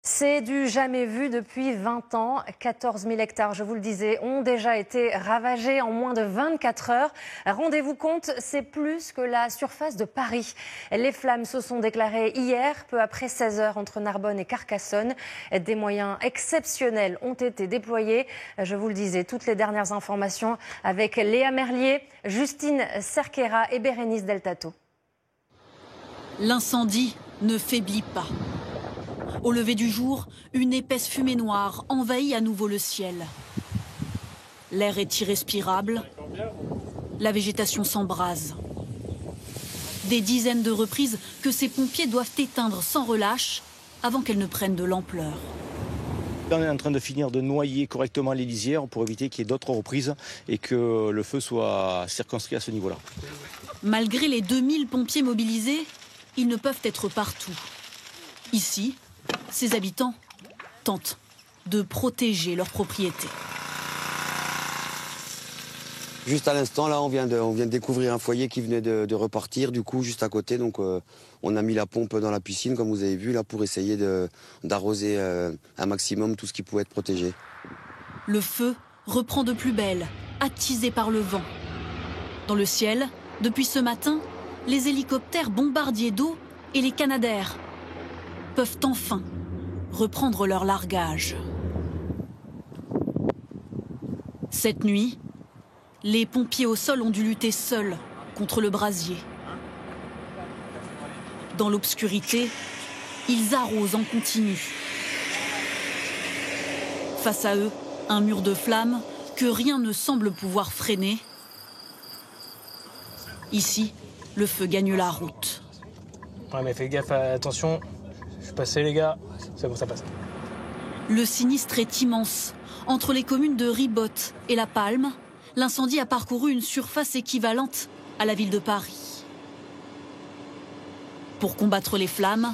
C'est du jamais vu depuis 20 ans. 14 000 hectares, je vous le disais, ont déjà été ravagés en moins de 24 heures. Rendez-vous compte, c'est plus que la surface de Paris. Les flammes se sont déclarées hier, peu après 16 heures, entre Narbonne et Carcassonne. Des moyens exceptionnels ont été déployés. Je vous le disais, toutes les dernières informations avec Léa Merlier, Justine Cerquera et Bérénice Deltato. L'incendie ne faiblit pas. Au lever du jour, une épaisse fumée noire envahit à nouveau le ciel. L'air est irrespirable, la végétation s'embrase. Des dizaines de reprises que ces pompiers doivent éteindre sans relâche avant qu'elles ne prennent de l'ampleur. On est en train de finir de noyer correctement les lisières pour éviter qu'il y ait d'autres reprises et que le feu soit circonscrit à ce niveau-là. Malgré les 2000 pompiers mobilisés, ils ne peuvent être partout. Ici, ces habitants tentent de protéger leurs propriétés. Juste à l'instant, là, on vient de découvrir un foyer qui venait de repartir, du coup, juste à côté. Donc, on a mis la pompe dans la piscine, comme vous avez vu, là, pour essayer d'arroser un maximum tout ce qui pouvait être protégé. Le feu reprend de plus belle, attisé par le vent. Dans le ciel, depuis ce matin, les hélicoptères bombardiers d'eau et les canadaires peuvent enfin reprendre leur largage. Cette nuit, les pompiers au sol ont dû lutter seuls contre le brasier. Dans l'obscurité, ils arrosent en continu. Face à eux, un mur de flammes que rien ne semble pouvoir freiner. Ici, le feu gagne la route. Ouais, mais fais gaffe, attention. Je suis passé, les gars. C'est bon, ça passe. Le sinistre est immense. Entre les communes de Ribotte et La Palme, l'incendie a parcouru une surface équivalente à la ville de Paris. Pour combattre les flammes,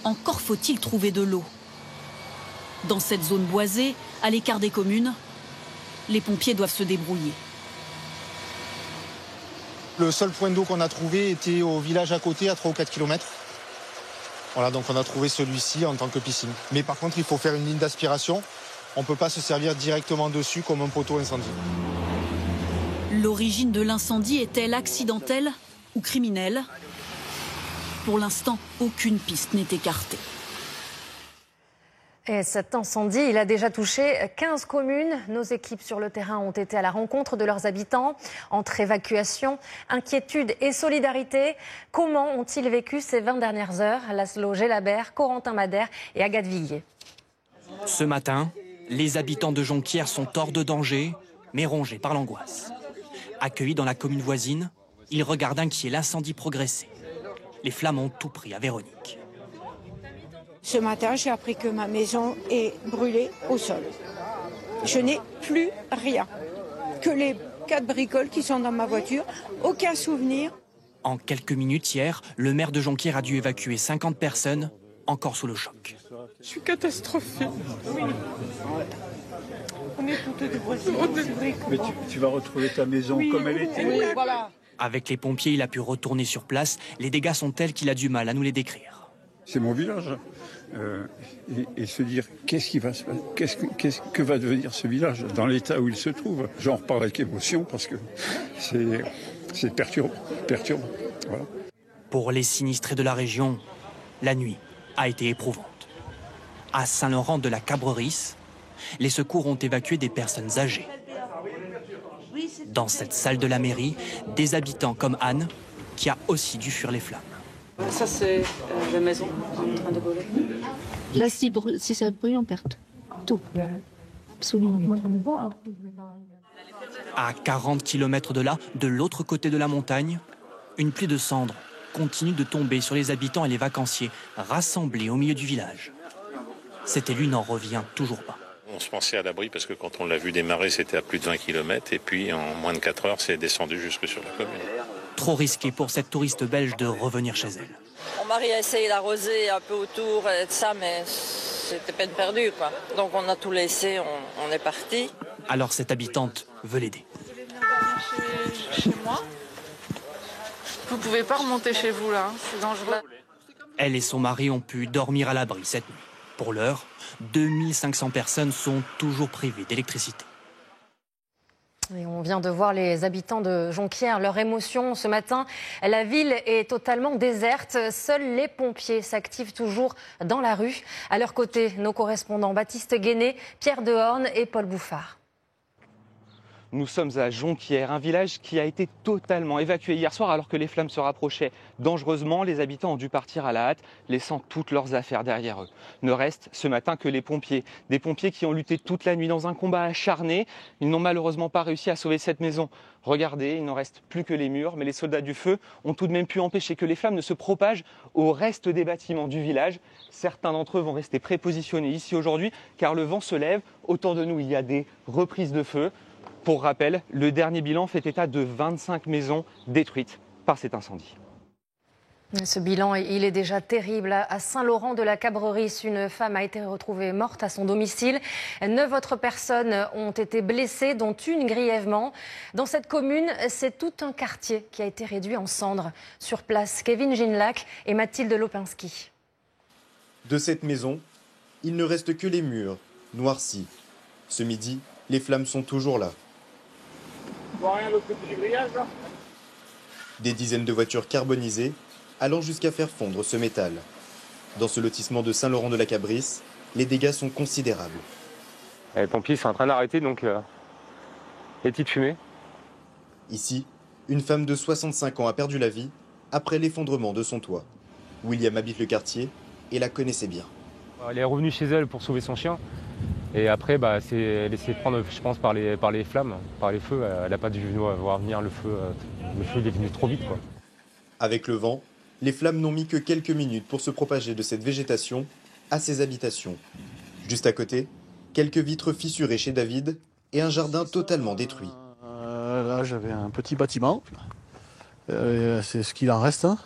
encore faut-il trouver de l'eau. Dans cette zone boisée, à l'écart des communes, les pompiers doivent se débrouiller. Le seul point d'eau qu'on a trouvé était au village à côté, à 3 ou 4 km. Voilà, donc on a trouvé celui-ci en tant que piscine. Mais par contre, il faut faire une ligne d'aspiration. On ne peut pas se servir directement dessus comme un poteau incendie. L'origine de l'incendie est-elle accidentelle ou criminelle? Pour l'instant, aucune piste n'est écartée. Et cet incendie, il a déjà touché 15 communes. Nos équipes sur le terrain ont été à la rencontre de leurs habitants. Entre évacuation, inquiétude et solidarité, comment ont-ils vécu ces 20 dernières heures? Laszlo Gelabert, Corentin Madère et Agathe Villiers. Ce matin, les habitants de Jonquière sont hors de danger, mais rongés par l'angoisse. Accueillis dans la commune voisine, ils regardent inquiets l'incendie progresser. Les flammes ont tout pris à Véronique. Ce matin, j'ai appris que ma maison est brûlée au sol. Je n'ai plus rien, que les 4 bricoles qui sont dans ma voiture, aucun souvenir. En quelques minutes hier, le maire de Jonquière a dû évacuer 50 personnes, encore sous le choc. Je suis catastrophée. Oui. On est toutes dépressives. Mais tu vas retrouver ta maison comme elle était. Oui, voilà. Avec les pompiers, il a pu retourner sur place. Les dégâts sont tels qu'il a du mal à nous les décrire. C'est mon village. Et se dire qu'est-ce qui va se passer, que va devenir ce village dans l'état où il se trouve. J'en reparle avec émotion parce que c'est perturbant. Voilà. Pour les sinistrés de la région, la nuit a été éprouvante. À Saint-Laurent de la Cabreries, les secours ont évacué des personnes âgées. Dans cette salle de la mairie, des habitants comme Anne, qui a aussi dû fuir les flammes. Ça, c'est la maison en train de brûler. Là, si ça brûle, on perd tout. Absolument. À 40 km de là, de l'autre côté de la montagne, une pluie de cendres continue de tomber sur les habitants et les vacanciers rassemblés au milieu du village. Cet élu n'en revient toujours pas. On se pensait à l'abri parce que quand on l'a vu démarrer, c'était à plus de 20 km et puis en moins de 4 heures, c'est descendu jusque sur la commune. Trop risqué pour cette touriste belge de revenir chez elle. Mon mari a essayé d'arroser un peu autour et de ça, mais c'était peine perdue, quoi. Donc on a tout laissé, on est parti. Alors cette habitante veut l'aider. Vous voulez venir dormir chez moi? Vous pouvez pas remonter chez vous là, c'est dangereux. Elle et son mari ont pu dormir à l'abri cette nuit. Pour l'heure, 2500 personnes sont toujours privées d'électricité. Et on vient de voir les habitants de Jonquière, leur émotion ce matin. La ville est totalement déserte. Seuls les pompiers s'activent toujours dans la rue. À leur côté, nos correspondants Baptiste Guéné, Pierre Dehorne et Paul Bouffard. Nous sommes à Jonquière, un village qui a été totalement évacué hier soir alors que les flammes se rapprochaient dangereusement. Les habitants ont dû partir à la hâte, laissant toutes leurs affaires derrière eux. Ne reste ce matin que les pompiers. Des pompiers qui ont lutté toute la nuit dans un combat acharné. Ils n'ont malheureusement pas réussi à sauver cette maison. Regardez, il n'en reste plus que les murs, mais les soldats du feu ont tout de même pu empêcher que les flammes ne se propagent au reste des bâtiments du village. Certains d'entre eux vont rester prépositionnés ici aujourd'hui car le vent se lève. Autour de nous, il y a des reprises de feu. Pour rappel, le dernier bilan fait état de 25 maisons détruites par cet incendie. Ce bilan, il est déjà terrible. À Saint-Laurent-de-la-Cabrerie, une femme a été retrouvée morte à son domicile. 9 autres personnes ont été blessées, dont une grièvement. Dans cette commune, c'est tout un quartier qui a été réduit en cendres. Sur place, Kevin Ginlac et Mathilde Lopinski. De cette maison, il ne reste que les murs, noircis. Ce midi, les flammes sont toujours là. Des dizaines de voitures carbonisées allant jusqu'à faire fondre ce métal. Dans ce lotissement de Saint-Laurent-de-la-Cabrerie, les dégâts sont considérables. Les pompiers sont en train d'arrêter donc les petites fumées. Ici, une femme de 65 ans a perdu la vie après l'effondrement de son toit. William habite le quartier et la connaissait bien. Elle est revenue chez elle pour sauver son chien. Et après, elle s'est prendre, je pense, par les flammes, par les feux. Elle n'a pas dû voir venir le feu. Le feu il est venu trop vite, quoi. Avec le vent, les flammes n'ont mis que quelques minutes pour se propager de cette végétation à ses habitations. Juste à côté, quelques vitres fissurées chez David et un jardin totalement détruit. Là, j'avais un petit bâtiment. C'est ce qu'il en reste. Hein.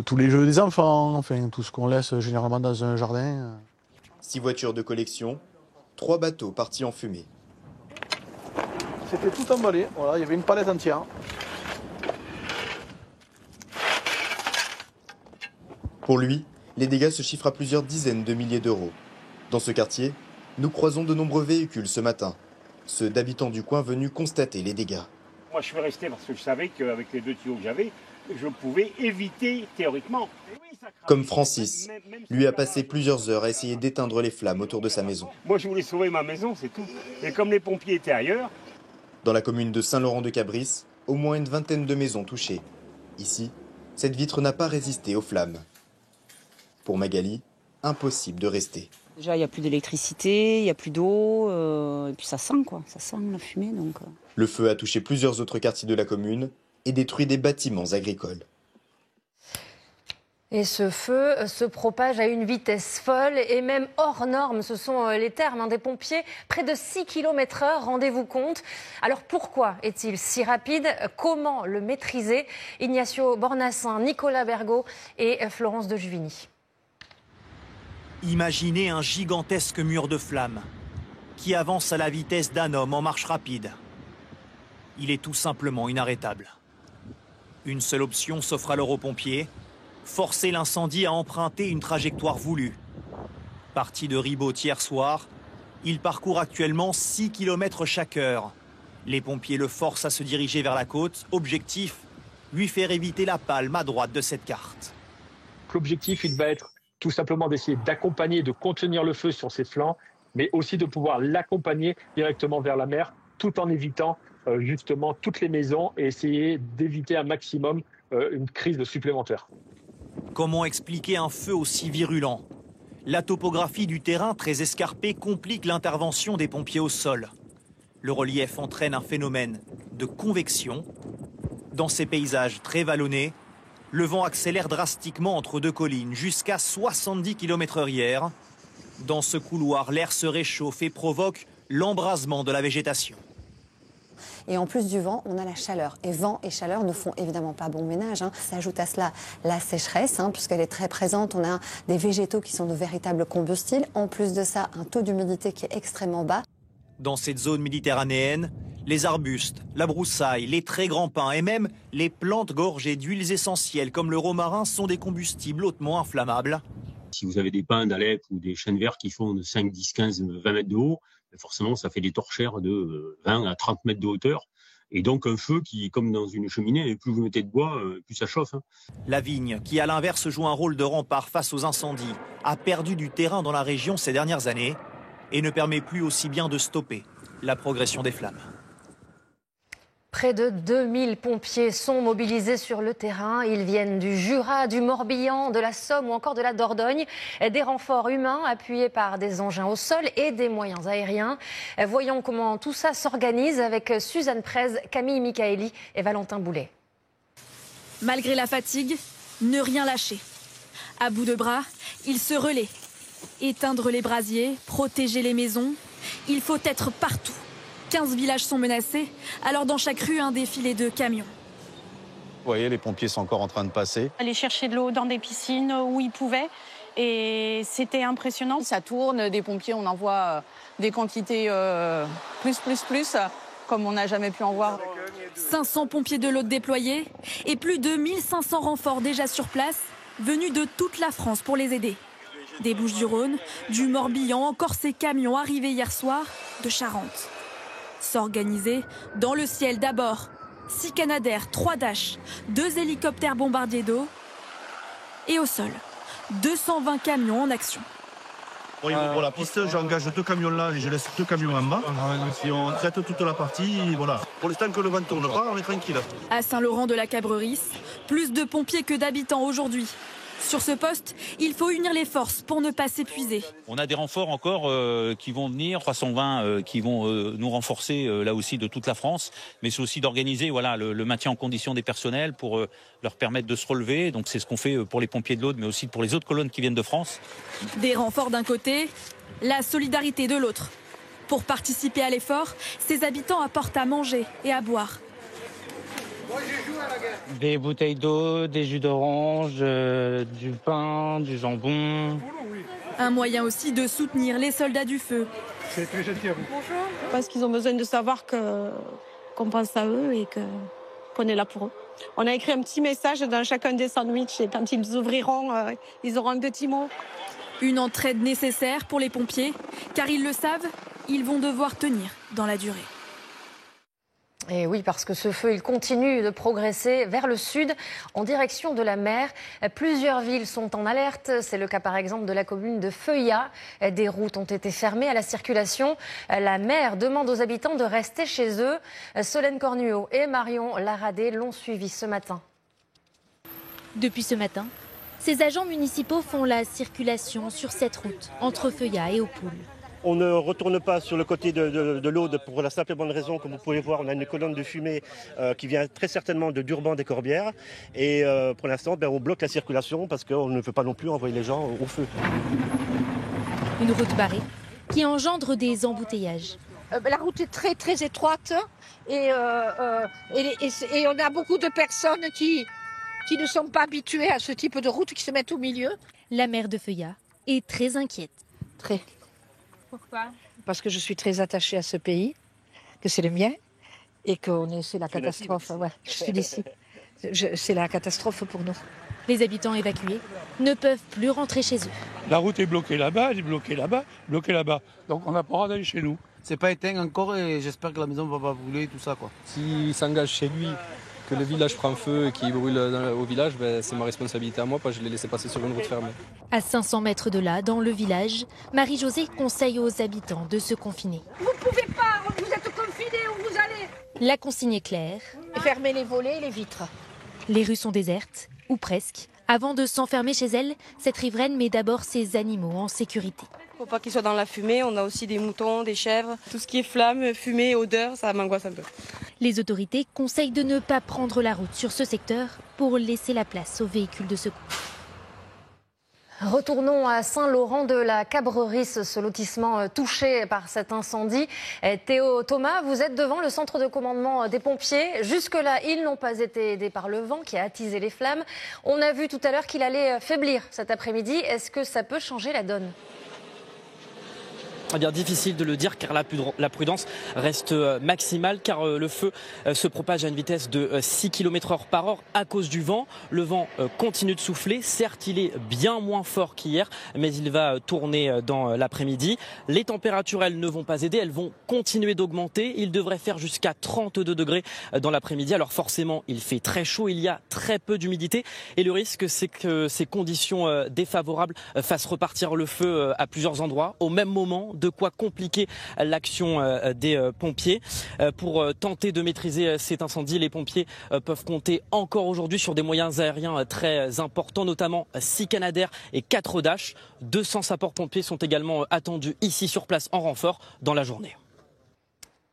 Tous les jeux des enfants, enfin tout ce qu'on laisse généralement dans un jardin. 6 voitures de collection, 3 bateaux partis en fumée. C'était tout emballé, voilà, il y avait une palette entière. Pour lui, les dégâts se chiffrent à plusieurs dizaines de milliers d'euros. Dans ce quartier, nous croisons de nombreux véhicules ce matin. Ceux d'habitants du coin venus constater les dégâts. Moi je suis resté parce que je savais qu'avec les 2 tuyaux que j'avais, je pouvais éviter théoriquement. Comme Francis, lui a passé plusieurs heures à essayer d'éteindre les flammes autour de sa maison. Moi je voulais sauver ma maison, c'est tout. Et comme les pompiers étaient ailleurs... Dans la commune de Saint-Laurent-de-Cabrerie, au moins une vingtaine de maisons touchées. Ici, cette vitre n'a pas résisté aux flammes. Pour Magali, impossible de rester. Déjà, il n'y a plus d'électricité, il n'y a plus d'eau, et puis ça sent, quoi. Ça sent la fumée, donc... Le feu a touché plusieurs autres quartiers de la commune et détruit des bâtiments agricoles. Et ce feu se propage à une vitesse folle et même hors norme. Ce sont les termes des pompiers. Près de 6 km/h, rendez-vous compte. Alors pourquoi est-il si rapide? Comment le maîtriser? Ignacio Bornassin, Nicolas Bergot et Florence de Juvigny. Imaginez un gigantesque mur de flammes qui avance à la vitesse d'un homme en marche rapide. Il est tout simplement inarrêtable. Une seule option s'offre alors aux pompiers, forcer l'incendie à emprunter une trajectoire voulue. Parti de Ribot hier soir, il parcourt actuellement 6 km chaque heure. Les pompiers le forcent à se diriger vers la côte. Objectif, lui faire éviter la palme à droite de cette carte. L'objectif, il va être tout simplement d'essayer d'accompagner, de contenir le feu sur ses flancs, mais aussi de pouvoir l'accompagner directement vers la mer, tout en évitant justement toutes les maisons et essayer d'éviter un maximum une crise supplémentaire. Comment expliquer un feu aussi virulent? La topographie du terrain très escarpée complique l'intervention des pompiers au sol. Le relief entraîne un phénomène de convection. Dans ces paysages très vallonnés, le vent accélère drastiquement entre deux collines, jusqu'à 70 km/h hier. Dans ce couloir, l'air se réchauffe et provoque l'embrasement de la végétation. Et en plus du vent, on a la chaleur. Et vent et chaleur ne font évidemment pas bon ménage. S'ajoute à cela la sécheresse, puisqu'elle est très présente. On a des végétaux qui sont de véritables combustibles. En plus de ça, un taux d'humidité qui est extrêmement bas. Dans cette zone méditerranéenne, les arbustes, la broussaille, les très grands pins et même les plantes gorgées d'huiles essentielles comme le romarin sont des combustibles hautement inflammables. Si vous avez des pins d'Alep ou des chênes verts qui font de 5, 10, 15, 20 mètres de haut, forcément ça fait des torchères de 20 à 30 mètres de hauteur. Et donc un feu qui, comme dans une cheminée, plus vous mettez de bois, plus ça chauffe. La vigne, qui à l'inverse joue un rôle de rempart face aux incendies, a perdu du terrain dans la région ces dernières années et ne permet plus aussi bien de stopper la progression des flammes. Près de 2000 pompiers sont mobilisés sur le terrain. Ils viennent du Jura, du Morbihan, de la Somme ou encore de la Dordogne. Des renforts humains appuyés par des engins au sol et des moyens aériens. Voyons comment tout ça s'organise avec Suzanne Prez, Camille Michaeli et Valentin Boulet. Malgré la fatigue, ne rien lâcher. À bout de bras, ils se relaient. Éteindre les brasiers, protéger les maisons. Il faut être partout. 15 villages sont menacés, alors dans chaque rue, un défilé de camions. Vous voyez, les pompiers sont encore en train de passer. Aller chercher de l'eau dans des piscines où ils pouvaient, et c'était impressionnant. Ça tourne, des pompiers, on envoie des quantités plus, comme on n'a jamais pu en voir. 500 pompiers de l'eau déployés et plus de 1500 renforts déjà sur place, venus de toute la France pour les aider. Des Bouches-du-Rhône, du Morbihan, encore ces camions arrivés hier soir de Charente. S'organiser dans le ciel d'abord. 6 Canadair, 3 Dash, 2 hélicoptères bombardiers d'eau et au sol. 220 camions en action. Pour la piste, j'engage 2 camions là et je laisse 2 camions en bas. Si on traite toute la partie, voilà. Pour l'instant que le vent ne tourne pas, on est tranquille. À Saint-Laurent-de-la-Cabrerisse, plus de pompiers que d'habitants aujourd'hui. Sur ce poste, il faut unir les forces pour ne pas s'épuiser. On a des renforts encore qui vont venir, 320 qui vont nous renforcer là aussi de toute la France. Mais c'est aussi d'organiser le maintien en condition des personnels pour leur permettre de se relever. Donc c'est ce qu'on fait pour les pompiers de l'Aude, mais aussi pour les autres colonnes qui viennent de France. Des renforts d'un côté, la solidarité de l'autre. Pour participer à l'effort, ces habitants apportent à manger et à boire. Des bouteilles d'eau, des jus d'orange, du pain, du jambon. Un moyen aussi de soutenir les soldats du feu. C'est très gentil à vous. Bonjour. Parce qu'ils ont besoin de savoir qu'on pense à eux et qu'on est là pour eux. On a écrit un petit message dans chacun des sandwichs et quand ils ouvriront, ils auront un petit mot. Une entraide nécessaire pour les pompiers, car ils le savent, ils vont devoir tenir dans la durée. Et oui, parce que ce feu, il continue de progresser vers le sud, en direction de la mer. Plusieurs villes sont en alerte. C'est le cas par exemple de la commune de Feuillat. Des routes ont été fermées à la circulation. La maire demande aux habitants de rester chez eux. Solène Cornuau et Marion Laradé l'ont suivi ce matin. Depuis ce matin, ces agents municipaux font la circulation sur cette route, entre Feuillat et Aupoules. On ne retourne pas sur le côté de l'Aude pour la simple et bonne raison, comme vous pouvez voir, on a une colonne de fumée qui vient très certainement de Durban des Corbières. Et pour l'instant, on bloque la circulation parce qu'on ne veut pas non plus envoyer les gens au feu. Une route barrée qui engendre des embouteillages. La route est très très étroite et on a beaucoup de personnes qui ne sont pas habituées à ce type de route, qui se mettent au milieu. La maire de Feuillat est très inquiète. Très. Pourquoi ? Parce que je suis très attachée à ce pays, que c'est le mien, et que c'est la catastrophe. Ouais, je suis d'ici. C'est la catastrophe pour nous. Les habitants évacués ne peuvent plus rentrer chez eux. La route est bloquée là-bas, elle est bloquée là-bas, bloquée là-bas. Donc on n'a pas le droit d'aller chez nous. C'est pas éteint encore et j'espère que la maison va pas brûler, tout ça, quoi. S'il s'engage chez lui, que le village prend feu et qu'il brûle au village, c'est ma responsabilité à moi, parce que je l'ai laissé passer sur une route fermée. À 500 mètres de là, dans le village, Marie-Josée conseille aux habitants de se confiner. Vous ne pouvez pas, vous êtes confinés où vous allez. La consigne est claire. Fermez les volets et les vitres. Les rues sont désertes, ou presque. Avant de s'enfermer chez elle, cette riveraine met d'abord ses animaux en sécurité. Il ne faut pas qu'ils soient dans la fumée, on a aussi des moutons, des chèvres. Tout ce qui est flamme, fumée, odeur, ça m'angoisse un peu. Les autorités conseillent de ne pas prendre la route sur ce secteur pour laisser la place aux véhicules de secours. Retournons à Saint-Laurent-de-la-Cabrerisse, ce lotissement touché par cet incendie. Théo Thomas, vous êtes devant le centre de commandement des pompiers. Jusque-là, ils n'ont pas été aidés par le vent qui a attisé les flammes. On a vu tout à l'heure qu'il allait faiblir cet après-midi. Est-ce que ça peut changer la donne ? Eh bien, difficile de le dire car la prudence reste maximale car le feu se propage à une vitesse de 6 km/h par heure à cause du vent. Le vent continue de souffler. Certes, il est bien moins fort qu'hier, mais il va tourner dans l'après-midi. Les températures, elles ne vont pas aider. Elles vont continuer d'augmenter. Il devrait faire jusqu'à 32 degrés dans l'après-midi. Alors forcément, il fait très chaud. Il y a très peu d'humidité. Et le risque, c'est que ces conditions défavorables fassent repartir le feu à plusieurs endroits au même moment. De quoi compliquer l'action des pompiers. Pour tenter de maîtriser cet incendie, les pompiers peuvent compter encore aujourd'hui sur des moyens aériens très importants, notamment 6 Canadair et 4 Dash. 200 sapeurs-pompiers sont également attendus ici sur place en renfort dans la journée.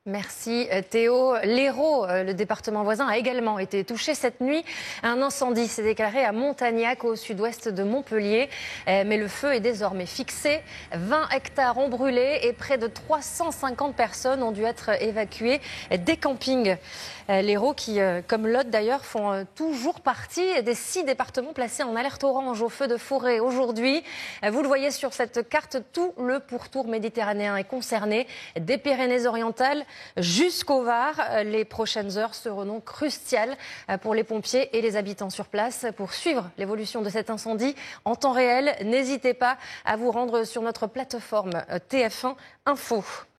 Merci Théo. L'Hérault, le département voisin, a également été touché cette nuit. Un incendie s'est déclaré à Montagnac, au sud-ouest de Montpellier. Mais le feu est désormais fixé. 20 hectares ont brûlé et près de 350 personnes ont dû être évacuées des campings. L'Hérault qui, comme l'Aude d'ailleurs, font toujours partie des 6 départements placés en alerte orange au feu de forêt aujourd'hui. Vous le voyez sur cette carte, tout le pourtour méditerranéen est concerné, des Pyrénées-Orientales jusqu'au Var. Les prochaines heures seront donc cruciales pour les pompiers et les habitants sur place. Pour suivre l'évolution de cet incendie en temps réel, n'hésitez pas à vous rendre sur notre plateforme TF1 Info.